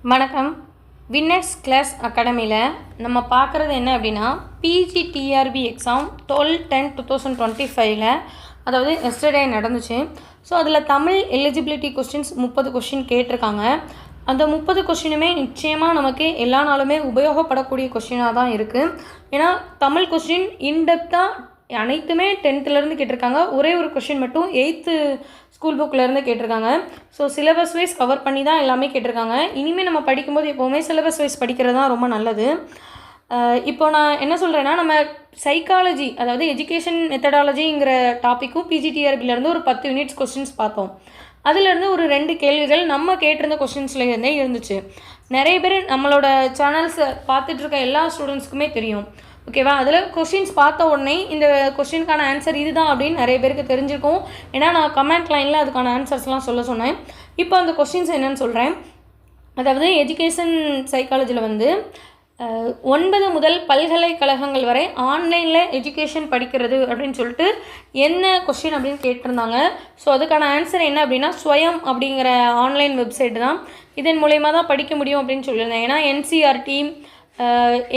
வணக்கம். Winners class அகாடமியில் நம்ம பார்க்குறது என்ன அப்படின்னா, பிஜிடிஆர்பி எக்ஸாம் 12/10/2025 அதாவது எஸ்டர்டே நடந்துச்சு. ஸோ அதில் தமிழ் எலிஜிபிலிட்டி கொஸ்டின்ஸ் 30 கொஸ்டின் கேட்டிருக்காங்க. அந்த 30 கொஸ்டினுமே நிச்சயமாக நமக்கு எல்லா நாளுமே உபயோகப்படக்கூடிய கொஸ்டினாக தான் இருக்குது. ஏன்னா தமிழ் கொஸ்டின் இன்டெப்த்தாக அனைத்துமே 10th கேட்டிருக்காங்க. ஒரே ஒரு கொஸ்டின் மட்டும் 8th ஸ்கூல் புக்கிலேருந்து கேட்டிருக்காங்க. ஸோ சிலபஸ் வைஸ் கவர் பண்ணி தான் எல்லாமே கேட்டிருக்காங்க. இனிமேல் நம்ம படிக்கும்போது எப்போவுமே சிலபஸ் வைஸ் படிக்கிறது தான் ரொம்ப நல்லது. இப்போ நான் என்ன சொல்கிறேன்னா, நம்ம சைக்காலஜி அதாவது எஜுகேஷன் மெத்தடாலஜிங்கிற டாப்பிக்கும் பிஜிடிஆர்பிலேருந்து ஒரு 10 யூனிட்ஸ் கொஸ்டின்ஸ் பார்த்தோம். அதிலேருந்து ஒரு 2 கேள்விகள் நம்ம கேட்டிருந்த கொஸ்டின்ஸ்லேருந்தே இருந்துச்சு. நிறைய பேர் நம்மளோட சேனல்ஸை பார்த்துட்ருக்க எல்லா ஸ்டூடெண்ட்ஸ்க்குமே தெரியும், ஓகேவா? அதில் கொஸ்டின்ஸ் பார்த்த உடனே இந்த கொஸ்டினுக்கான ஆன்சர் இதுதான் அப்படின்னு நிறைய பேருக்கு தெரிஞ்சிருக்கும். ஏன்னா நான் கமெண்ட் லைனில் அதுக்கான ஆன்சர்ஸ்லாம் சொன்னேன். இப்போ அந்த கொஸ்டின்ஸ் என்னென்னு சொல்கிறேன். அதாவது எஜுகேஷன் சைக்காலஜியில் 9 முதல் பல்கலைக்கழகங்கள் வரை ஆன்லைனில் எஜுகேஷன் படிக்கிறது அப்படின்னு சொல்லிட்டு என்ன கொஸ்டின் அப்படின்னு கேட்டிருந்தாங்க. ஸோ அதுக்கான ஆன்சர் என்ன அப்படின்னா, ஸ்வயம் அப்படிங்கிற ஆன்லைன் வெப்சைட் தான். இதன் மூலயமா தான் படிக்க முடியும் அப்படின்னு சொல்லியிருந்தேன். ஏன்னா என்சிஆர்டி,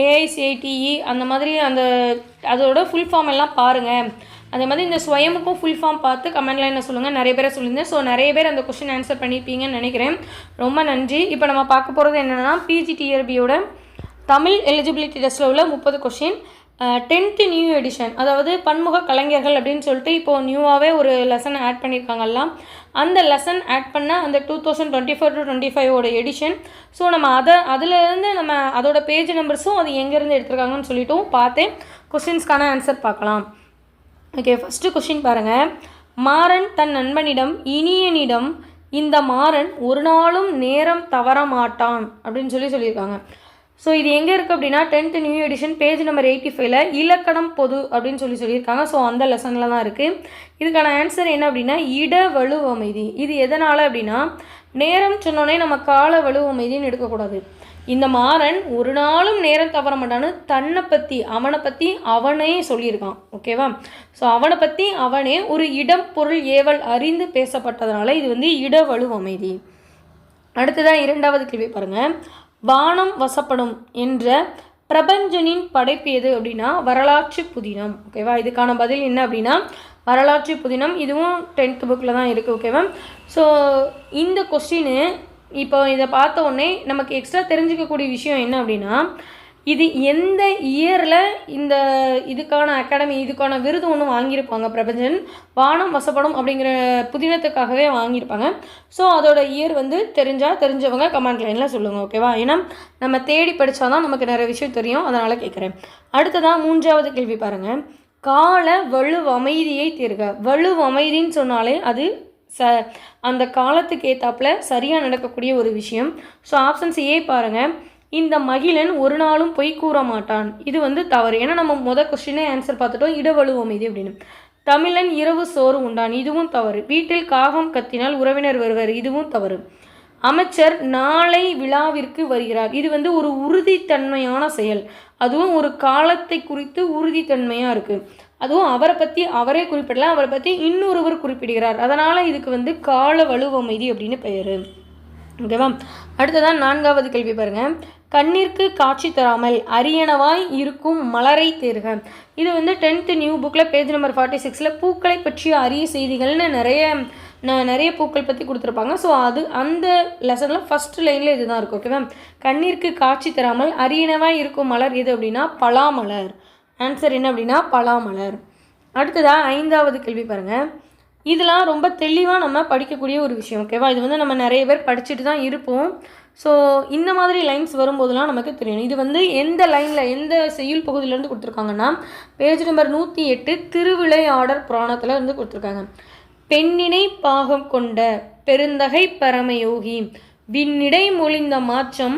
ஏஐசிஐடிஇ அந்த மாதிரி அதோட ஃபுல் ஃபார்ம் எல்லாம் பாருங்கள். அதே மாதிரி இந்த ஸ்வயமுக்கும் ஃபுல் ஃபார்ம் பார்த்து கமெண்ட் லைனில் சொல்லுங்கள். நிறைய பேரை சொல்லியிருந்தேன். ஸோ நிறைய பேர் அந்த கொஸ்டின் ஆன்சர் பண்ணியிருப்பீங்கன்னு நினைக்கிறேன். ரொம்ப நன்றி. இப்போ நம்ம பார்க்க போகிறது என்னென்னா, பிஜிடிஆர்பியோட தமிழ் எலிஜிபிலிட்டி டெஸ்ட்டில் உள்ள 30 கொஸ்டின் 10th நியூ எடிஷன், அதாவது பன்முக கலைஞர்கள் அப்படின்னு சொல்லிட்டு இப்போது நியூவாகவே ஒரு லெசன் ஆட் பண்ணியிருக்காங்கல்லாம். அந்த லெசன் ஆட் பண்ண அந்த 2024-25 எடிஷன். ஸோ நம்ம அதிலேருந்து நம்ம அதோட பேஜ் நம்பர்ஸும் அது எங்கேருந்து எடுத்துருக்காங்கன்னு சொல்லிட்டும் பார்த்தேன். கொஸ்டின்ஸ்க்கான ஆன்சர் பார்க்கலாம். ஓகே, ஃபஸ்ட்டு கொஸ்டின் பாருங்கள். மாறன் தன் நண்பனிடம் இனியனிடம் இந்த மாறன் ஒரு நாளும் நேரம் தவற மாட்டான் அப்படின்னு சொல்லியிருக்காங்க. ஸோ இது எங்கே இருக்குது அப்படின்னா, 10th new edition page number 85 இலக்கணம் பொது அப்படின்னு சொல்லியிருக்காங்க. ஸோ அந்த லெசனில் தான் இருக்குது. இதுக்கான ஆன்சர் என்ன அப்படின்னா, இட வலு அமைதி. இது எதனால் அப்படின்னா, நேரம் சொன்னோன்னே நம்ம கால வலு அமைதின்னு எடுக்கக்கூடாது. இந்த மாறன் ஒரு நாளும் நேரம் தவற மாட்டான்னு அவனை பற்றி அவனே சொல்லியிருக்கான், ஓகேவா? ஸோ அவனை பற்றி அவனே ஒரு இடம் பொருள் ஏவல் அறிந்து பேசப்பட்டதுனால இது இட வலு அமைதி. அடுத்ததான் 2வது கேள்வி பாருங்கள். வானம் வசப்படும் என்ற பிரபஞ்சனின் படைப்பு எது அப்படின்னா, வரலாற்று புதினம், ஓகேவா? இதுக்கான பதில் என்ன அப்படின்னா, வரலாற்று புதினம். இதுவும் 10th புக்கில் தான் இருக்குது, ஓகேவா? ஸோ இந்த கொஸ்டின் இப்போ இதை பார்த்த உடனே நமக்கு எக்ஸ்ட்ரா தெரிஞ்சிக்கக்கூடிய விஷயம் என்ன அப்படின்னா, இது எந்த இயரில் இதுக்கான விருது ஒன்று வாங்கியிருப்பாங்க. பிரபஞ்சன் வானம் வசப்படும் அப்படிங்கிற புதினத்துக்காகவே வாங்கியிருப்பாங்க. ஸோ அதோட இயர் தெரிஞ்சவங்க கமெண்ட் லைனில் சொல்லுங்கள், ஓகேவா? ஏன்னா நம்ம தேடி படித்தா தான் நமக்கு நிறைய விஷயம் தெரியும், அதனால் கேட்குறேன். அடுத்ததான் 3வது கேள்வி பாருங்கள். கால வலுவமைதியை தேர்க. வலுவமைதின்னு சொன்னாலே அது அந்த காலத்துக்கு ஏற்றாப்புல சரியாக நடக்கக்கூடிய ஒரு விஷயம். ஸோ ஆப்ஷன்ஸ் ஏ பாருங்கள். இந்த மகிழன் ஒரு நாளும் பொய் கூற மாட்டான். இது தவறு. ஏன்னா நம்ம கொஸ்டினே ஆன்சர் பார்த்துட்டோம், இடவலு அமைதி அப்படின்னு. தமிழன் இரவு சோறு உண்டான். இதுவும் தவறு. வீட்டில் காகம் கத்தினால் உறவினர் வருவர். இதுவும் தவறு. அமைச்சர் நாளை விழாவிற்கு வருகிறார். இது ஒரு உறுதித்தன்மையான செயல். அதுவும் ஒரு காலத்தை குறித்து உறுதித்தன்மையாக இருக்குது. அதுவும் அவரை பற்றி அவரே குறிப்பிடல, அவரை பற்றி இன்னொருவர் குறிப்பிடுகிறார். அதனால் இதுக்கு கால வலுவமைதி அப்படின்னு பெயர், ஓகேவா? அடுத்ததான் 4வது கேள்வி பாருங்கள். கண்ணிற்கு காட்சி தராமல் அரியணவாய் இருக்கும் மலரை தேர்க. இது 10th நியூ புக்கில் பேஜ் நம்பர் 46 பூக்களை பற்றிய அரிய செய்திகள்னு நிறைய பூக்கள் பற்றி கொடுத்துருப்பாங்க. ஸோ அந்த லெசனில் ஃபஸ்ட் லைனில் இதுதான் இருக்குது, ஓகேவா? கண்ணிற்கு காட்சி தராமல் அரியணவாய் இருக்கும் மலர் எது அப்படின்னா, பலாமலர். ஆன்சர் என்ன அப்படின்னா, பலாமலர். அடுத்ததாக 5வது கேள்வி பாருங்கள். இதெல்லாம் ரொம்ப தெளிவாக நம்ம படிக்கக்கூடிய ஒரு விஷயம், ஓகேவா? இது நம்ம நிறைய பேர் படிச்சுட்டு தான் இருப்போம். ஸோ இந்த மாதிரி லைன்ஸ் வரும்போதெல்லாம் நமக்கு தெரியும். இது எந்த லைனில் எந்த செய்யுள் பகுதியிலேருந்து கொடுத்துருக்காங்கன்னா, பேஜ் நம்பர் 108 திருவிளையாடற் புராணத்தில் கொடுத்துருக்காங்க. பெண்ணினை பாகம் கொண்ட பெருந்தகை பரமயோகி விண்ணிடை மொழிந்த மாற்றம்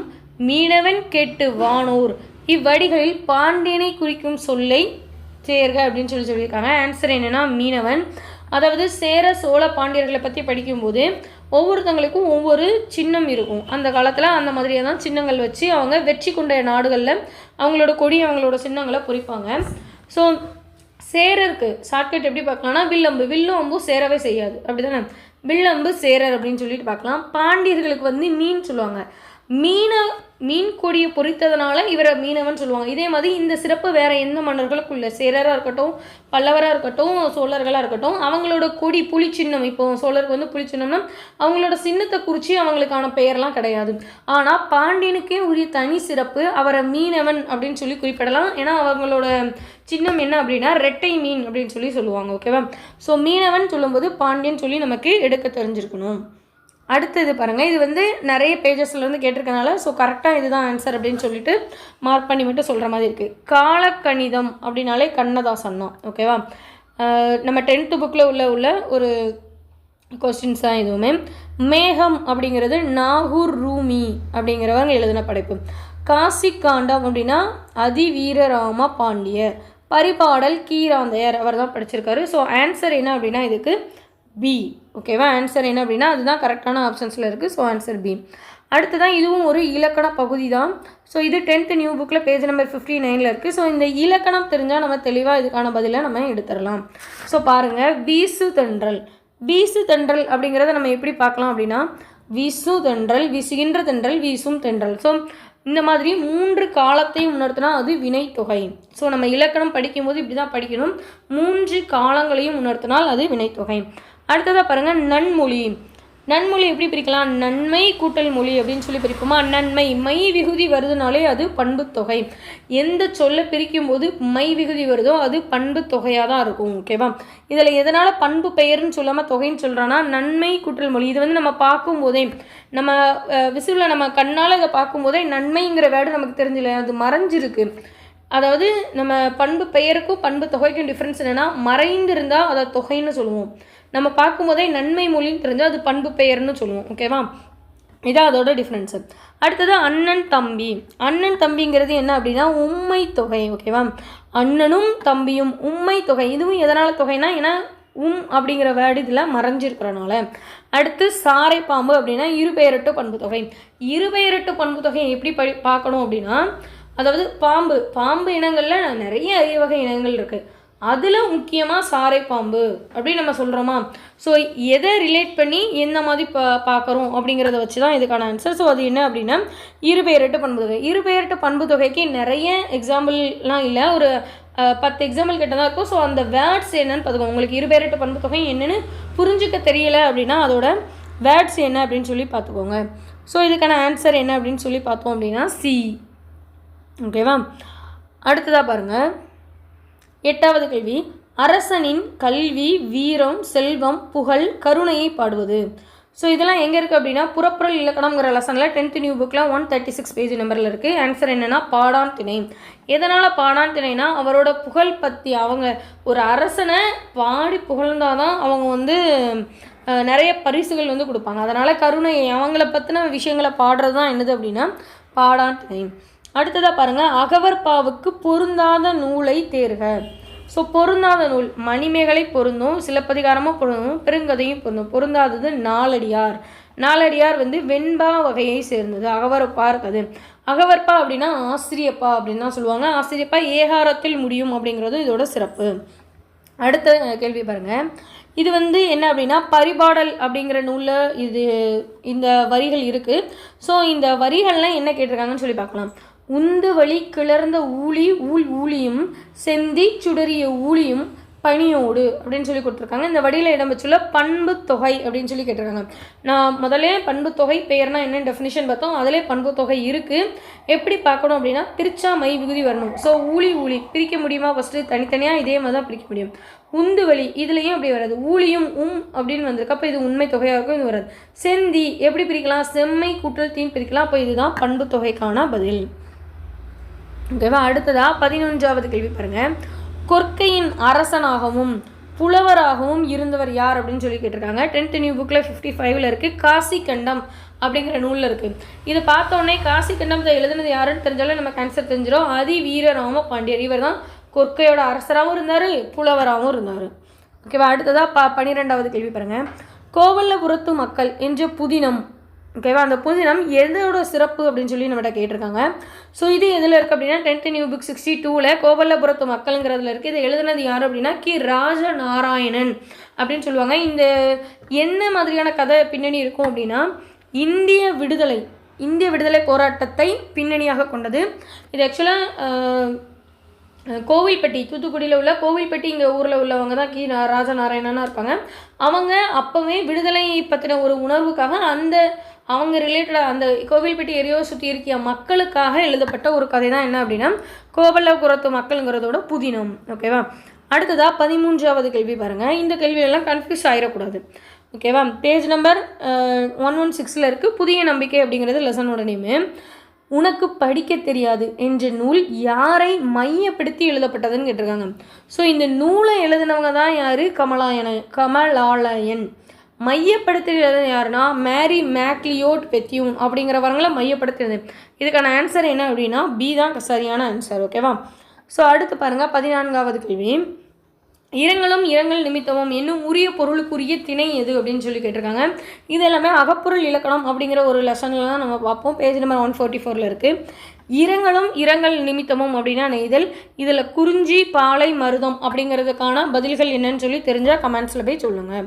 மீனவன் கேட்டு வானோர் இவ்வடிகளில் பாண்டியனை குறிக்கும் சொல்லை சேர்க அப்படின்னு சொல்லியிருக்காங்க. ஆன்சர் என்னென்னா, மீனவன். அதாவது சேர சோழ பாண்டியர்களை பற்றி படிக்கும்போது ஒவ்வொருத்தங்களுக்கும் ஒவ்வொரு சின்னம் இருக்கும். அந்த காலத்தில் அந்த மாதிரியே தான் சின்னங்கள் வச்சு அவங்க வெற்றி கொண்ட நாடுகளில் அவங்களோட கொடி அவங்களோட சின்னங்களை குறிப்பாங்க. ஸோ சேரருக்கு ஷார்ட்கட் எப்படி பார்க்கலாம்னா, வில்லும் அம்பும் சேரவே செய்யாது, அப்படி தானே? வில்லம்பு சேரர் அப்படின்னு சொல்லிட்டு பார்க்கலாம். பாண்டியர்களுக்கு மீன் சொல்லுவாங்க. மீன் கொடியை பொறித்ததுனால இவரை மீனவன் சொல்லுவாங்க. இதே மாதிரி இந்த சிறப்பு வேற எந்த மன்னர்களுக்கும் இல்லை. சேரராக இருக்கட்டும், பல்லவராக இருக்கட்டும், சோழர்களாக இருக்கட்டும், அவங்களோட கொடி புலி சின்னம். இப்போ சோழருக்கு வந்து புலி சின்னம்னா அவங்களோட சின்னத்தை குறித்து அவங்களுக்கான பெயர்லாம் கிடையாது. ஆனால் பாண்டியனுக்கே உரிய தனி சிறப்பு, அவரை மீனவன் அப்படின்னு சொல்லி குறிப்பிடலாம். ஏன்னா அவங்களோட சின்னம் என்ன அப்படின்னா ரெட்டை மீன் அப்படின்னு சொல்லி சொல்லுவாங்க. ஓகேவா? ஸோ மீனவன் சொல்லும்போது பாண்டியன் சொல்லி நமக்கு எடுக்க தெரிஞ்சிருக்கணும். அடுத்தது பாருங்கள், இது வந்து நிறைய பேஜஸ்லேருந்து கேட்டிருக்கனால ஸோ கரெக்டாக இதுதான் ஆன்சர் அப்படின்னு சொல்லிட்டு மார்க் பண்ணி மட்டும் சொல்கிற மாதிரி இருக்குது. காலக்கணிதம் அப்படின்னாலே கண்ணதாசன் தான். ஓகேவா? நம்ம 10th புக்கில் உள்ள ஒரு கொஸ்டின்ஸ் தான் இதுவுமே. மேகம் அப்படிங்கிறது நாகூர் ரூமி அப்படிங்கிறவங்க எழுதின படைப்பு. காசி காண்டம் அப்படின்னா அதிவீரராம பாண்டியர். பரிபாடல் கீராந்தையர், அவர் தான் படிச்சிருக்காரு. ஸோ ஆன்சர் என்ன அப்படின்னா இதுக்கு பி. ஓகேவா? ஆன்சர் என்ன அப்படின்னா அதுதான் கரெக்டான ஆப்ஷன்ஸில் இருக்குது. So answer B. அடுத்ததான் இதுவும் ஒரு இலக்கண பகுதி தான். ஸோ இது 10th நியூ புக்கில் பேஜ் நம்பர் 59 இருக்குது. ஸோ இந்த இலக்கணம் தெரிஞ்சால் நம்ம தெளிவாக இதுக்கான பதிலை நம்ம எடுத்துடலாம். ஸோ பாருங்கள், வீசு தென்றல். வீசு தென்றல் அப்படிங்கிறத நம்ம எப்படி பார்க்கலாம் அப்படின்னா வீசு தென்றல், வீசுகின்ற தென்றல், வீசும் தென்றல். ஸோ இந்த மாதிரி 3 காலத்தையும் உணர்த்தினா அது வினைத்தொகை. ஸோ நம்ம இலக்கணம் படிக்கும்போது இப்படி தான் படிக்கணும். 3 காலங்களையும் உணர்த்தினால் அது வினைத்தொகை. அடுத்ததாக பாருங்கள், நன்மொழி. நன்மொழி எப்படி பிரிக்கலாம்? நன்மை கூட்டல் மொழி அப்படின்னு சொல்லி பிரிப்போமா? நன்மை மை விகுதி வருதுனாலே அது பண்பு தொகை. எந்த சொல்லை பிரிக்கும் போது மை விகுதி வருதோ அது பண்பு தொகையாக தான் இருக்கும். ஓகேவா? இதில் எதனால் பண்பு பெயர்னு சொல்லாமல் தொகைன்னு சொல்கிறோன்னா நன்மை கூட்டல் மொழி. இது வந்து நம்ம பார்க்கும்போதே நம்ம விசுவில் நம்ம கண்ணால் இதை பார்க்கும்போதே நன்மைங்கிற வேர்டு நமக்கு தெரிஞ்சில்லை, அது மறைஞ்சிருக்கு. அதாவது நம்ம பண்பு பெயருக்கும் பண்பு தொகைக்கும் டிஃப்ரென்ஸ் என்னென்னா மறைந்திருந்தால் அதை தொகைன்னு சொல்லுவோம். நம்ம பார்க்கும்போதே நன்மை மொழின்னு தெரிஞ்சால் அது பண்பு பெயர்னு சொல்லுவோம். ஓகேவா? இதான் அதோட டிஃப்ரென்ஸு. அடுத்தது அண்ணன் தம்பி. அண்ணன் தம்பிங்கிறது என்ன அப்படின்னா உண்மை தொகை. ஓகேவா? அண்ணனும் தம்பியும் உண்மை தொகை. இதுவும் எதனால் தொகைனா ஏன்னா அப்படிங்கிற வேர்டு இதில் மறைஞ்சிருக்கிறனால. அடுத்து சாரை பாம்பு அப்படின்னா இருபெயரட்டு பண்பு தொகை. இருபெயரட்டு பண்பு தொகையை எப்படி பார்க்கணும் அப்படின்னா அதாவது பாம்பு இனங்களில் நிறைய அரிய வகை இனங்கள் இருக்குது. அதில் முக்கியமாக சாரை பாம்பு அப்படின்னு நம்ம சொல்கிறோமா? ஸோ எதை ரிலேட் பண்ணி எந்த மாதிரி பார்க்குறோம் அப்படிங்கிறத வச்சு தான் இதுக்கான ஆன்சர். ஸோ அது என்ன அப்படின்னா இருபெயரட்டு பண்பு தொகை. இருபெயரட்டு பண்பு தொகைக்கு நிறைய எக்ஸாம்பிள்லாம் இல்லை, ஒரு 10 எக்ஸாம்பிள் கிட்ட தான் இருக்கும். ஸோ அந்த வேர்ட்ஸ் என்னன்னு பார்த்துக்கோங்க. உங்களுக்கு இருபெயரட்டு பண்பு தொகை என்னென்னு புரிஞ்சுக்க தெரியலை அப்படின்னா அதோட வேர்ட்ஸ் என்ன அப்படின்னு சொல்லி பார்த்துக்கோங்க. ஸோ இதுக்கான ஆன்சர் என்ன அப்படின்னு சொல்லி பார்த்தோம் அப்படின்னா சி. ஓகேவா? அடுத்ததாக பாருங்கள், 8வது கேள்வி. அரசனின் கல்வி, வீரம், செல்வம், புகழ், கருணையை பாடுவது. ஸோ இதெல்லாம் எங்கே இருக்குது அப்படின்னா புறப்பொருள் இலக்கணம்ங்கிற லெசனில் 10th நியூ புக்கில் 136 பேஜ் நம்பரில் இருக்குது. ஆன்சர் என்னென்னா பாடான் திணை. எதனால் பாடான் திணைனா அவரோட புகழ் பற்றி, அவங்க ஒரு அரசனை பாடி புகழ்ந்தால் தான் அவங்க வந்து நிறைய பரிசுகள் வந்து கொடுப்பாங்க. அதனால் கருணை அவங்கள பற்றின விஷயங்களை பாடுறது தான் என்னது அப்படின்னா பாடான் திணை. அடுத்ததாக பாருங்கள், அகவற்பாவுக்கு பொருந்தாத நூலை தேர்க. ஸோ பொருந்தாத நூல் மணிமேகலை பொருந்தும், சிலப்பதிகாரமும் பொருந்தும், பெருங்கதையும் பொருந்தும். பொருந்தாதது நாலடியார். நாலடியார் வந்து வெண்பா வகையை சேர்ந்தது. அகவற்பா இருக்காது. அகவற்பா அப்படின்னா ஆசிரியப்பா அப்படின்னு தான் சொல்லுவாங்க. ஆசிரியப்பா ஏகாரத்தில் முடியும் அப்படிங்கிறது இதோட சிறப்பு. அடுத்த கேள்வி பாருங்கள், இது வந்து என்ன அப்படின்னா பரிபாடல் அப்படிங்கிற நூலில் இந்த வரிகள் இருக்குது. ஸோ இந்த வரிகள்லாம் என்ன கேட்டிருக்காங்கன்னு சொல்லி பார்க்கலாம். உந்து வழி கிளர்ந்த ஊழியும் செந்தி சுடறிய ஊழியும் பணியோடு அப்படின்னு சொல்லி கொடுத்துருக்காங்க. இந்த வடியில் இடம் வச்சுள்ள பண்பு தொகை அப்படின்னு சொல்லி கேட்டிருக்காங்க. நான் முதலே பண்பு தொகை பெயர்னா என்ன டெஃபினிஷன் பார்த்தோம், அதிலே பண்பு தொகை இருக்குது. எப்படி பார்க்கணும் அப்படின்னா பிரிச்சா மை விகுதி வரணும். ஸோ ஊழி பிரிக்க முடியுமா? ஃபஸ்ட்டு தனித்தனியாக இதே மாதிரி தான் பிரிக்க முடியும். உந்து வழி இதுலேயும் அப்படி வராது. ஊழியும் அப்படின்னு வந்திருக்கு. அப்போ இது உண்மை தொகையாக இருக்கும், இது வராது. செந்தி எப்படி பிரிக்கலாம்? செம்மை கூட்டல் தீன் பிரிக்கலாம். அப்போ இதுதான் பண்பு தொகைக்கான பதில். ஓகேவா? அடுத்ததாக 11வது கேள்வி பாருங்கள். கொற்கையின் அரசனாகவும் புலவராகவும் இருந்தவர் யார் அப்படின்னு சொல்லி கேட்டிருக்காங்க. 10th நியூ புக்கில் 55 இருக்குது. காசி கண்டம் அப்படிங்கிற நூலில் இருக்குது. இதை பார்த்தோன்னே காசி கண்டத்தை எழுதுனது யாருன்னு தெரிஞ்சாலும் நமக்கு ஆன்சர் தெரிஞ்சிடும். அதிவீரராம பாண்டியர். இவர் தான் கொற்கையோட அரசராகவும் இருந்தார், புலவராகவும் இருந்தார். ஓகேவா? அடுத்ததாக 12வது கேள்வி பாருங்கள். கோவல்லபுரத்து மக்கள் என்ற புதினம். ஓகேவா? அந்த புதினம் எதோட சிறப்பு அப்படின்னு சொல்லி நம்மகிட்ட கேட்டிருக்காங்க. ஸோ இது எதில் இருக்குது அப்படின்னா 10th நியூ புக் 62ல் கோவல்லபுரத்து மக்களுங்கிறதுல இருக்குது. இதை எழுதுனது யார் அப்படின்னா ராஜநாராயணன் அப்படின்னு சொல்லுவாங்க. இந்த என்ன மாதிரியான கதை பின்னணி இருக்கும் அப்படின்னா இந்திய விடுதலை இந்திய விடுதலை போராட்டத்தை பின்னணியாக கொண்டது. இது ஆக்சுவலாக கோவில்பட்டி, தூத்துக்குடியில் உள்ள கோவில்பட்டி இங்கே ஊரில் உள்ளவங்க தான் ராஜநாராயணனாக இருப்பாங்க. அவங்க அப்போவே விடுதலை பற்றின ஒரு உணர்வுக்காக அவங்க ரிலேட்டடாக அந்த கோவில்பட்டி ஏரியாவை சுற்றி இருக்கிய மக்களுக்காக எழுதப்பட்ட ஒரு கதை தான் என்ன அப்படின்னா கோவலபுரத்து மக்களுங்கிறதோட புதினம். ஓகேவா? அடுத்ததாக 13வது கேள்வி பாருங்கள். இந்த கேள்வியெல்லாம் கன்ஃபியூஸ் ஆகிடக்கூடாது. ஓகேவா? பேஜ் நம்பர் 116 இருக்குது. புதிய நம்பிக்கை அப்படிங்கிறது லெசனோட நேமு. உனக்கு படிக்க தெரியாது என்ற நூல் யாரை மையப்படுத்தி எழுதப்பட்டதுன்னு கேட்டிருக்காங்க. ஸோ இந்த நூலை எழுதினவங்க தான் யார்? கமலாலயன். மையப்படுத்தி எழுதுனது யாருன்னா மேரி மேக்லியோட் பெத்யூன் அப்படிங்கிறவங்கள மையப்படுத்துறது. இதுக்கான ஆன்சர் என்ன அப்படின்னா பி தான் சரியான ஆன்சர். ஓகேவா? ஸோ அடுத்து பாருங்கள் 14வது கேள்வி. இரங்கலும் இரங்கல் நிமித்தமும் என்னும் உரிய பொருளுக்குரிய திணை எது அப்படின்னு சொல்லி கேட்டிருக்காங்க. இது எல்லாமே அகப்பொருள் இலக்கணம் அப்படிங்கிற ஒரு லெசனில் தான் நம்ம பார்ப்போம். பேஜ் நம்பர் 144 இருக்குது. இரங்கலும் இரங்கல் நிமித்தமும் அப்படின்னா நெய்தல். இதில் குறிஞ்சி பாலை மருதம் அப்படிங்கிறதுக்கான பதில்கள் என்னன்னு சொல்லி தெரிஞ்சால் கமெண்ட்ஸில் போய் சொல்லுங்கள்.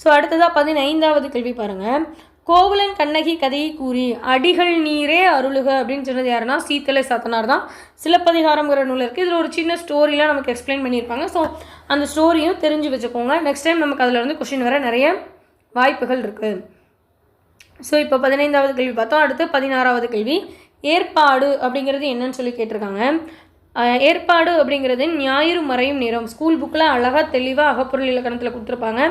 ஸோ அடுத்ததாக 15வது கேள்வி பாருங்கள். கோவலன் கண்ணகி கதையை கூறி அடிகள் நீரே அருளுக அப்படின்னு சொன்னது யாருன்னா சீத்தலை சாத்தனார் தான். சிலப்பதிகாரங்கிற நூல் இருக்குது. இதில் ஒரு சின்ன ஸ்டோரிலாம் நமக்கு எக்ஸ்பிளைன் பண்ணியிருப்பாங்க. ஸோ அந்த ஸ்டோரியும் தெரிஞ்சு வச்சுக்கோங்க. நெக்ஸ்ட் டைம் நமக்கு அதில் வந்து கொஷின் வர நிறைய வாய்ப்புகள் இருக்குது. ஸோ இப்போ 15வது கேள்வி பார்த்தோம். அடுத்து 16வது கேள்வி. ஏற்பாடு அப்படிங்கிறது என்னன்னு சொல்லி கேட்டிருக்காங்க. ஏற்பாடு அப்படிங்கிறது ஞாயிறு மறையும் நேரம். ஸ்கூல் புக்கில் அழகாக தெளிவாக அகப்பொருள் இலக்கணத்தில் கொடுத்துருப்பாங்க.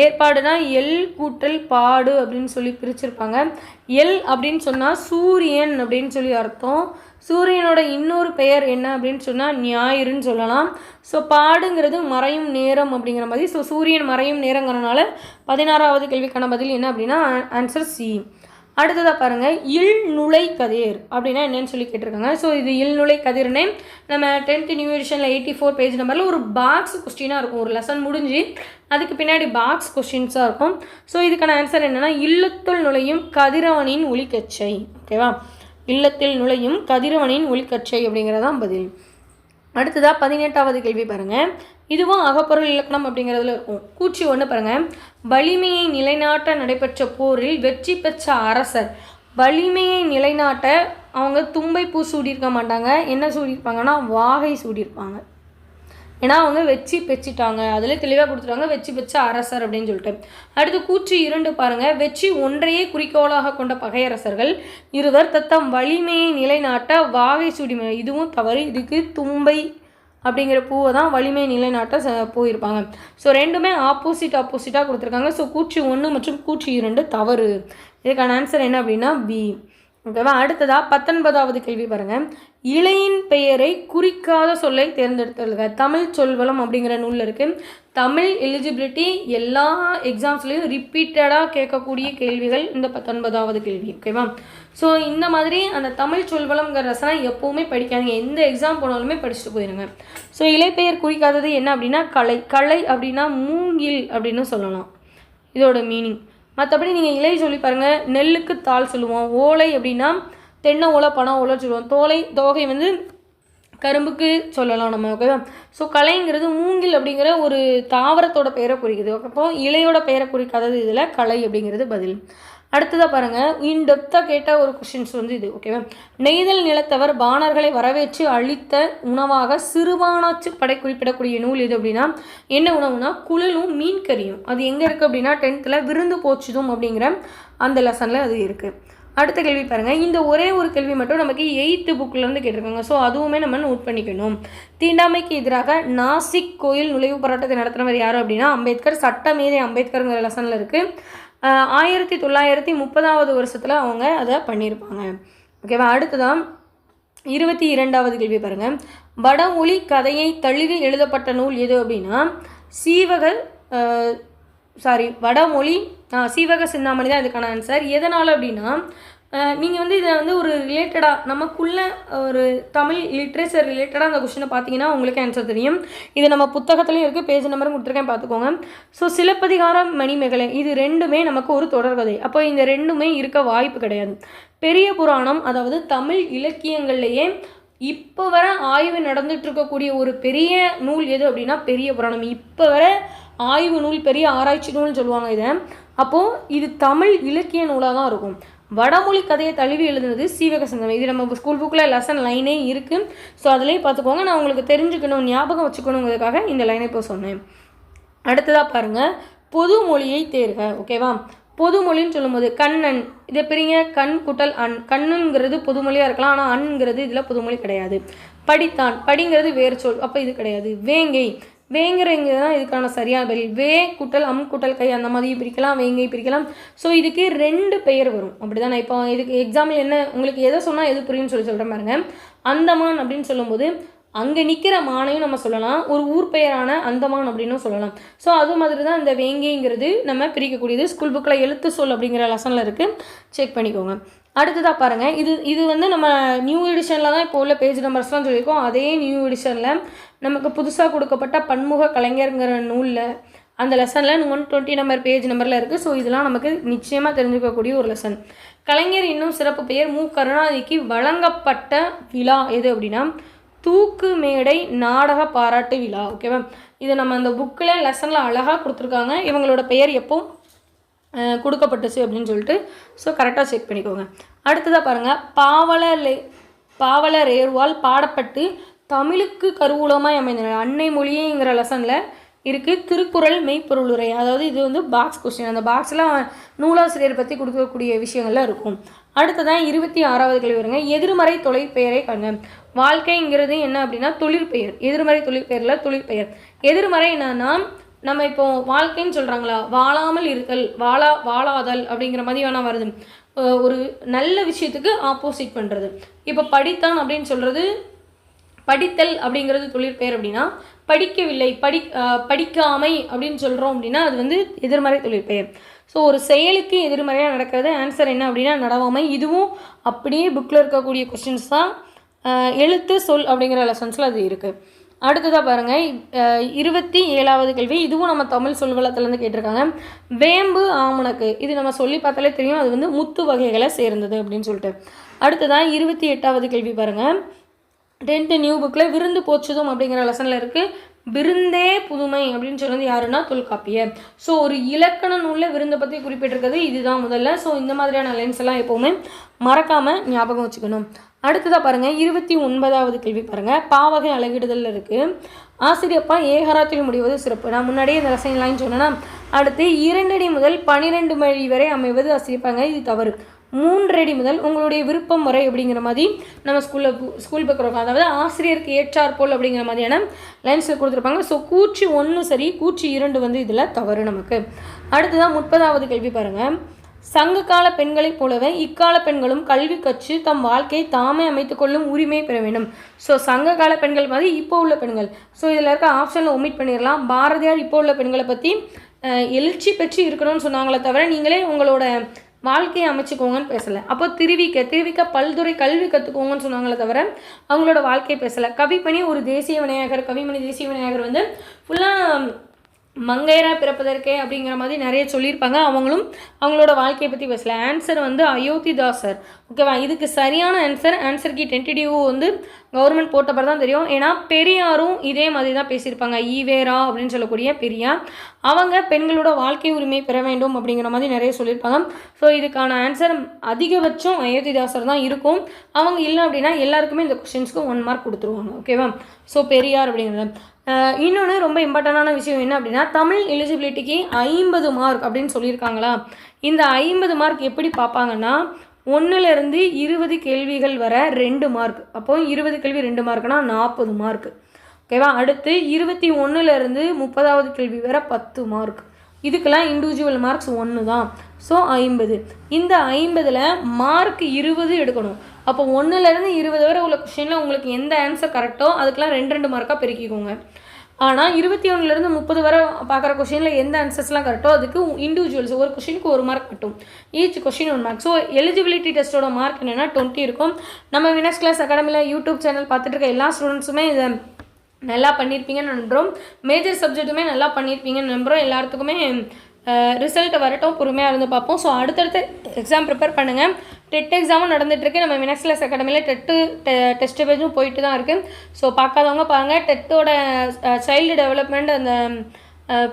ஏற்பாடுனா எல் கூட்டல் பாடு அப்படின்னு சொல்லி பிரிச்சிருப்பாங்க. எல் அப்படின்னு சொன்னால் சூரியன் அப்படின்னு சொல்லி அர்த்தம். சூரியனோட இன்னொரு பெயர் என்ன அப்படின்னு சொன்னால் ஞாயிறுன்னு சொல்லலாம். ஸோ பாடுங்கிறது மறையும் நேரம் அப்படிங்கிற மாதிரி. ஸோ சூரியன் மறையும் நேரங்கிறனால 16வது கேள்விக்கான பதில் என்ன அப்படின்னா ஆன்சர் சி. அடுத்ததாக பாருங்கள். இல்நுழை கதிர் அப்படின்னா என்னன்னு சொல்லி கேட்டிருக்காங்க. ஸோ இது இல்நுழை கதிர்னே நம்ம 10th நியூ எடிஷனில் 84 பேஜ் நம்பரில் ஒரு பாக்ஸ் கொஸ்டினாக இருக்கும். ஒரு லெசன் முடிஞ்சு அதுக்கு பின்னாடி பாக்ஸ் கொஸ்டின்ஸாக இருக்கும். ஸோ இதுக்கான ஆன்சர் என்னென்னா இல்லத்துள் நுழையும் கதிரவனின் ஒளிக்கச்சை. ஓகேவா? இல்லத்தில் நுழையும் கதிரவனின் ஒளிக்கச்சை அப்படிங்கிறதான் பதில். அடுத்ததாக 18வது கேள்வி பாருங்கள். இதுவும் அகப்பொருள் இலக்கணம் அப்படிங்கிறதுல இருக்கும். கூச்சி 1 பாருங்கள். வலிமையை நிலைநாட்ட நடைபெற்ற போரில் வெற்றி பெற்ற அரசர். வலிமையை நிலைநாட்ட அவங்க தும்பை பூ சூடியிருக்க மாட்டாங்க. என்ன சூடியிருப்பாங்கன்னா வாகை சூடியிருப்பாங்க. ஏன்னா அவங்க வெற்றி பெற்றிட்டாங்க. அதில் தெளிவாக கொடுத்துருவாங்க வெற்றி பெற்ற அரசர் அப்படின்னு சொல்லிட்டு. அடுத்து கூற்று 2 பாருங்கள். வெற்றி ஒன்றையே குறிக்கோளாக கொண்ட பகையரசர்கள் இருவர் தத்தம் வலிமையை நிலைநாட்ட வாகை சூடி. இதுவும் தவறு. இதுக்கு தும்பை அப்படிங்கிற பூவை தான் வலிமை நிலைநாட்ட போயிருப்பாங்க. ஸோ ரெண்டுமே ஆப்போசிட்டாக கொடுத்துருக்காங்க. ஸோ கூற்று 1 மற்றும் கூற்று 2 தவறு. இதுக்கான ஆன்சர் என்ன அப்படின்னா பி. ஓகேவா? அடுத்ததாக 19வது கேள்வி பாருங்கள். இலையின் பெயரை குறிக்காத சொல்லை தேர்ந்தெடுத்துருங்க. தமிழ் சொல்வளம் அப்படிங்கிற நூலில் இருக்குது. தமிழ் எலிஜிபிலிட்டி எல்லா எக்ஸாம்ஸ்லேயும் ரிப்பீட்டடாக கேட்கக்கூடிய கேள்விகள் இந்த 19வது கேள்வி. ஓகேவா? ஸோ இந்த மாதிரி அந்த தமிழ் சொல்வளம்ங்கிற ரசனை எப்போவுமே படிக்காதீங்க. எந்த எக்ஸாம் போனாலுமே படிச்சுட்டு போயிடுங்க. ஸோ இலைப்பெயர் குறிக்காதது என்ன அப்படின்னா களை. களை அப்படின்னா மூங்கில் அப்படின்னு சொல்லலாம். இதோட மீனிங். மற்றபடி நீங்கள் இலை சொல்லி பாருங்கள். நெல்லுக்கு தாள் சொல்லுவோம். ஓலை அப்படின்னா தென்னை ஓலை பனை ஓலை சொல்லுவோம். தோகை வந்து கரும்புக்கு சொல்லலாம் நம்ம. ஓகேவா? ஸோ களைங்கிறது மூங்கில் அப்படிங்கிற ஒரு தாவரத்தோட பெயரை குறிக்குது. அப்போ இலையோட பெயரை குறிக்காதது இதில் களை அப்படிங்கிறது பதில். அடுத்ததாக பாருங்கள். இன்டெப்த்தாக கேட்ட ஒரு கொஷின்ஸ் வந்து இது. ஓகேவா? நெய்தல் நிலத்தவர் பாணர்களை வரவேற்று அளித்த உணவாக சிறுபானாச்சு படை குறிப்பிடக்கூடிய நூல் இது அப்படின்னா என்ன உணவுனா குழலும் மீன் கறியும். அது எங்கே இருக்குது அப்படின்னா 10th விருந்து போச்சுதும் அப்படிங்கிற அந்த லெசனில் அது இருக்குது. அடுத்த கேள்வி பாருங்கள். இந்த ஒரே ஒரு கேள்வி மட்டும் நமக்கு 8th புக்கிலேருந்து கேட்டிருக்காங்க. ஸோ அதுவுமே நம்ம நோட் பண்ணிக்கணும். தீண்டாமைக்கு எதிராக நாசிக் கோயில் நுழைவு போராட்டத்தை நடத்துனவர் யார் அப்படின்னா அம்பேத்கர். சட்டமேதை அம்பேத்கருங்கிற லெசனில் இருக்குது. 1930வது வருஷத்தில் அவங்க அதை பண்ணியிருப்பாங்க. ஓகேவா? அடுத்ததான் 22வது கேள்வி பாருங்கள். வடமொழி கதையை தழுவி எழுதப்பட்ட நூல் எது அப்படின்னா வடமொழி சீவக சிந்தாமணி தான் இதுக்கான ஆன்சர். எதனால் அப்படின்னா நீங்கள் வந்து இதை வந்து ஒரு ரிலேட்டடாக நமக்குள்ள ஒரு தமிழ் லிட்ரேச்சர் ரிலேட்டடாக அந்த கொஸ்டினை பார்த்தீங்கன்னா உங்களுக்கு ஆன்சர் தெரியும். இது நம்ம புத்தகத்துலேயும் இருக்குது. பேஜ் நம்பரும் கொடுத்துருக்கேன் பார்த்துக்கோங்க. ஸோ சிலப்பதிகாரம் மணிமேகலை இது ரெண்டுமே நமக்கு ஒரு தொடர்கதை. அப்போ இந்த ரெண்டுமே இருக்க வாய்ப்பு கிடையாது. பெரிய புராணம் அதாவது தமிழ் இலக்கியங்கள்லேயே இப்போ வர ஆய்வு நடந்துட்டு இருக்கக்கூடிய ஒரு பெரிய நூல் எது அப்படின்னா பெரிய புராணம். இப்போ வர ஆய்வு நூல் பெரிய ஆராய்ச்சி நூல்னு சொல்லுவாங்க இதை. அப்போது இது தமிழ் இலக்கிய நூலாக தான் இருக்கும். வடமொழி கதையை தழுவி எழுதுனது சீவக சிந்தாமணி. இது நம்ம ஸ்கூல் புக்கில் லெசன் லைனே இருக்குது. ஸோ அதிலேயே பார்த்துக்கோங்க. நான் உங்களுக்கு தெரிஞ்சுக்கணும், ஞாபகம் வச்சுக்கணுங்கிறதுக்காக இந்த லைனை இப்போ சொன்னேன். அடுத்ததாக பாருங்கள், பொது மொழியை தேர்க. ஓகேவா? பொதுமொழின்னு சொல்லும்போது கண்ணன், இதை பிரிங்க, கண் குட்டல் அன். கண்ணுங்கிறது பொதுமொழியாக இருக்கலாம், ஆனால் அன்ங்கிறது இதில் பொதுமொழி கிடையாது. படித்தான், படிங்கிறது வேறு சொல், அப்போ இது கிடையாது. வேங்கை, வேங்கிறங்க தான் இதுக்கான சரியான பதில். வே குட்டல் அம் குட்டல் கை, அந்த மாதிரி பிரிக்கலாம், வேங்கை பிரிக்கலாம். ஸோ இதுக்கு 2 பெயர் வரும். அப்படி தான் நான் இப்போ இதுக்கு எக்ஸாம்பிள் என்ன உங்களுக்கு எதை சொன்னால் எது புரியும்னு சொல்கிறேன் பாருங்க. அந்தமான் அப்படின்னு சொல்லும்போது அங்கே நிற்கிற மானையும் நம்ம சொல்லலாம், ஒரு ஊர் பெயரான அந்தமான் அப்படின்னும் சொல்லலாம். ஸோ அது மாதிரி தான் இந்த வேங்கைங்கிறது நம்ம பிரிக்கக்கூடியது. ஸ்கூல் புக்கில் எழுத்து சொல் அப்படிங்கிற லெசனில் இருக்குது, செக் பண்ணிக்கோங்க. அடுத்ததாக பாருங்கள், இது வந்து நம்ம நியூ எடிஷனில் தான் இப்போ உள்ள பேஜ் நம்பர்ஸ்லாம் சொல்லியிருக்கோம். அதே நியூ எடிஷனில் நமக்கு புதுசாக கொடுக்கப்பட்ட பன்முக கலைஞருங்கிற நூலில் அந்த லெசனில் 120 நம்பர் பேஜ் நம்பரில் இருக்குது. ஸோ இதெல்லாம் நமக்கு நிச்சயமாக தெரிஞ்சுக்கக்கூடிய ஒரு லெசன். கலைஞர் இன்னும் சிறப்பு பெயர் மு. கருணாநிதிக்கு வழங்கப்பட்ட விழா எது அப்படின்னா தூக்கு மேடை நாடக பாராட்டு விழா. ஓகேவா? இது நம்ம அந்த புக்கில் லெசனில் அழகாக கொடுத்துருக்காங்க. இவங்களோட பெயர் எப்போ கொடுக்கப்பட்டுச்சு அப்படின்னு சொல்லிட்டு ஸோ கரெக்டாக செக் பண்ணிக்கோங்க. அடுத்ததாக பாருங்கள், பாவலர் ஏர்வால் பாடப்பட்டு தமிழுக்கு கருவூலமாய் அமைந்தன அன்னை மொழியேங்கிற லெசனில் இருக்குது. திருக்குறள் மெய்ப்பொருளுரை, அதாவது இது வந்து பாக்ஸ் கொஸ்டின். அந்த பாக்ஸில் நூலாசிரியர் பற்றி கொடுக்கக்கூடிய விஷயங்கள்லாம் இருக்கும். அடுத்ததான் 26வது கேள்வி வருங்க. எதிர்மறை தொழிற்பெயரை காண்க. வாழ்க்கைங்கிறது என்ன அப்படின்னா தொழிற்பெயர். எதிர்மறை தொழிற்பெயரில் தொழிற்பெயர். எதிர்மறை என்னன்னா நம்ம இப்போ வாழ்க்கைன்னு சொல்கிறாங்களா, வாழாமல் இருத்தல், வாழாதல் அப்படிங்கிற மாதிரி வேணால் வருது. ஒரு நல்ல விஷயத்துக்கு ஆப்போசிட் பண்ணுறது. இப்போ படித்தான் அப்படின்னு சொல்கிறது, படித்தல் அப்படிங்கிறது தொழிற்பெயர் அப்படின்னா படிக்கவில்லை, படிக்காமை அப்படின்னு சொல்கிறோம் அப்படின்னா அது வந்து எதிர்மறை தொழிற்பெயர். ஸோ ஒரு செயலுக்கு எதிர்மறையாக நடக்கிறது. ஆன்சர் என்ன அப்படின்னா நடவாமை. இதுவும் அப்படியே புக்கில் இருக்கக்கூடிய கொஸ்டின்ஸ் தான். எழுத்து சொல் அப்படிங்கிற லெசன்ஸில் அது இருக்குது. அடுத்ததாக பாருங்கள், 27வது கேள்வி. இதுவும் நம்ம தமிழ் சொல்வளத்துலேருந்து கேட்டிருக்காங்க. வேம்பு ஆமணக்கு, இது நம்ம சொல்லி பார்த்தாலே தெரியும், அது வந்து முத்து வகைகளை சேர்ந்தது அப்படின்னு சொல்லிட்டு. அடுத்ததாக 28வது கேள்வி பாருங்கள். 10th நியூ புக்கில் விருந்து போச்சுதும் அப்படிங்கிற லெசனில் இருக்குது. விருந்தே புதுமை அப்படின்னு சொன்னது யாருன்னா தொல்காப்பியர். ஸோ ஒரு இலக்கண நூலில் விருந்தை பற்றி குறிப்பிட்டிருக்கிறது இதுதான் முதல்ல. ஸோ இந்த மாதிரியான லைன்ஸ் எல்லாம் எப்போவுமே மறக்காமல் ஞாபகம் வச்சுக்கணும். அடுத்ததாக பாருங்கள், 29வது கேள்வி பாருங்கள். பாவகை அழகிடுதல் இருக்குது. ஆசிரியப்பா ஏகராத்தில் முடிவது சிறப்பு. நான் முன்னாடியே இந்த லெசன் லைன் சொன்னேன்னா. அடுத்து 2 அடி முதல் 12 அடி வரை அமைவது ஆசிரியப்பாங்க, இது தவறு. 3 அடி முதல் உங்களுடைய விருப்பம் வரை அப்படிங்கிற மாதிரி நம்ம ஸ்கூல் புக் இருக்கும். அதாவது ஆசிரியருக்கு ஏற்றாற்போல் அப்படிங்கிற மாதிரியான லைன்ஸில் கொடுத்துருப்பாங்க. ஸோ கூற்று 1 சரி, கூற்று 2 வந்து இதில் தவறு நமக்கு. அடுத்ததான் 30வது கேள்வி பாருங்கள். சங்ககால பெண்களைப் போலவே இக்கால பெண்களும் கல்வி கற்று தம் வாழ்க்கையை தாமே அமைத்துக்கொள்ளும் உரிமை பெற வேண்டும். ஸோ சங்ககால பெண்கள் மாதிரி இப்போ உள்ள பெண்கள். ஸோ இதில் இருக்க ஆப்ஷனில் ஒமிட் பண்ணிடலாம். பாரதியார் இப்போ உள்ள பெண்களை பற்றி எழுச்சி பெற்று இருக்கணும்னு சொன்னாங்களே தவிர நீங்களே உங்களோட வாழ்க்கையை அமைச்சுக்கோங்கன்னு பேசலை. அப்போ திருவிக்க பல்துறை கல்வி கற்றுக்கோங்கன்னு சொன்னாங்களே தவிர அவங்களோட வாழ்க்கையை பேசலை. கவிமணி ஒரு தேசிய விநாயகர், கவிமணி தேசிய விநாயகர் வந்து ஃபுல்லாக மங்கையராக பிறப்பதற்கே அப்படிங்கிற மாதிரி நிறைய சொல்லியிருப்பாங்க. அவங்களோட வாழ்க்கையை பற்றி பேசலை. ஆன்சர் வந்து அயோத்திதாசர். ஓகேவா? இதுக்கு சரியான ஆன்சருக்கு டென்டேட்டிவ் வந்து கவர்மெண்ட் போட்டப்போ தான் தெரியும். ஏன்னா பெரியாரும் இதே மாதிரி தான் பேசியிருப்பாங்க. ஈவேரா அப்படின்னு சொல்லக்கூடிய பெரியார் அவங்க பெண்களோட வாழ்க்கை உரிமை பெற வேண்டும் அப்படிங்கிற மாதிரி நிறைய சொல்லியிருப்பாங்க. ஸோ இதுக்கான ஆன்சர் அதிகபட்சம் அயோத்திதாசர் தான் இருக்கும். அவங்க இல்லை அப்படின்னா எல்லாருக்குமே இந்த கொஸ்டின்ஸ்க்கு 1 மார்க் கொடுத்துருவாங்க. ஓகேவா? ஸோ பெரியார் அப்படிங்கிறது. இன்னொன்று ரொம்ப இம்பார்ட்டண்டான விஷயம் என்ன அப்படின்னா தமிழ் எலிஜிபிலிட்டிக்கு 50 மார்க் அப்படின்னு சொல்லியிருக்காங்களா. இந்த 50 மார்க் எப்படி பார்ப்பாங்கன்னா 1லேருந்து 20 கேள்விகள் வர 2 மார்க். அப்போது 20 கேள்வி 2 மார்க்னா 40 மார்க். ஓகேவா? அடுத்து 21லேருந்து 30வது கேள்வி வர 10 மார்க். இதுக்கெல்லாம் இண்டிவிஜுவல் மார்க்ஸ் 1 தான். ஸோ 50. இந்த 50ல் மார்க் 20 எடுக்கணும். அப்போ 1லேருந்து 20 வரை உள்ள கொஸ்டினில் உங்களுக்கு எந்த ஆன்சர் கரெக்டோ அதுக்கெலாம் 2 மார்க்காக பெருக்கிக்கோங்க. ஆனால் 21லேருந்து 30 வரை பார்க்குற கொஸ்டினில் எந்த ஆன்சர்ஸ்லாம் கரெக்டோ அதுக்கு இண்டிவிஜுவல்ஸ் ஒரு கொஸ்டினுக்கு 1 மார்க் மட்டும். Each question 1 mark. So eligibility டெஸ்ட்டோட மார்க் என்னென்னா 20 இருக்கும். நம்ம வினஸ் கிளாஸ் அகாடமியில் யூடியூப் சேனல் பார்த்துட்டு இருக்க எல்லா ஸ்டூடெண்ட்ஸுமே இதை நல்லா பண்ணியிருப்பீங்கன்னு நம்புகிறோம். மேஜர் சப்ஜெக்ட்டுமே நல்லா பண்ணியிருப்பீங்கன்னு நம்புகிறோம். எல்லாத்துக்குமே ரிசல்ட் வரட்டும், பொறுமையாக இருந்து பார்ப்போம். ஸோ அடுத்தடுத்து எக்ஸாம் ப்ரிப்பேர் பண்ணுங்கள். டெட் எக்ஸாமும் நடந்துகிட்ருக்கு. நம்ம வினஸ் கிளாஸ் அகாடமியில் டெஸ்ட் பேஜும் போயிட்டு தான் இருக்குது. ஸோ பார்க்காதவங்க பாருங்கள். டெட்டோட சைல்டு டெவலப்மெண்ட் அந்த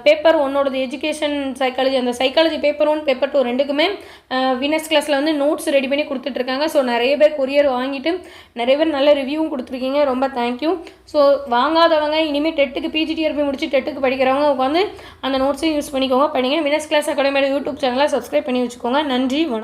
பேப்பர் ஒன்னோடது எஜுகேஷன் சைக்காலஜி, அந்த சைக்காலஜி பேப்பர் 1 பேப்பர் 2 ரெண்டுக்குமே வினஸ் கிளாஸில் வந்து நோட்ஸ் ரெடி பண்ணி கொடுத்துட்ருக்காங்க. ஸோ நிறைய பேர் கொரியர் வாங்கிட்டு நிறைய பேர் நல்ல ரிவ்யூவும் கொடுத்துருக்கீங்க. ரொம்ப தேங்க்யூ. ஸோ வாங்காதவங்க இனிமேல் டெட்டுக்கு பிஜிடிஆர்பி முடிச்சு டெட்டுக்கு படிக்கிறவங்க உட்காந்து அந்த நோட்ஸையும் யூஸ் பண்ணிக்கோங்க. படிங்க. வினஸ் கிளாஸ் அகாடமியோட யூடியூப் சேனலை சப்ஸ்கிரைப் பண்ணி வச்சுக்கோங்க. நன்றி, வணக்கம்.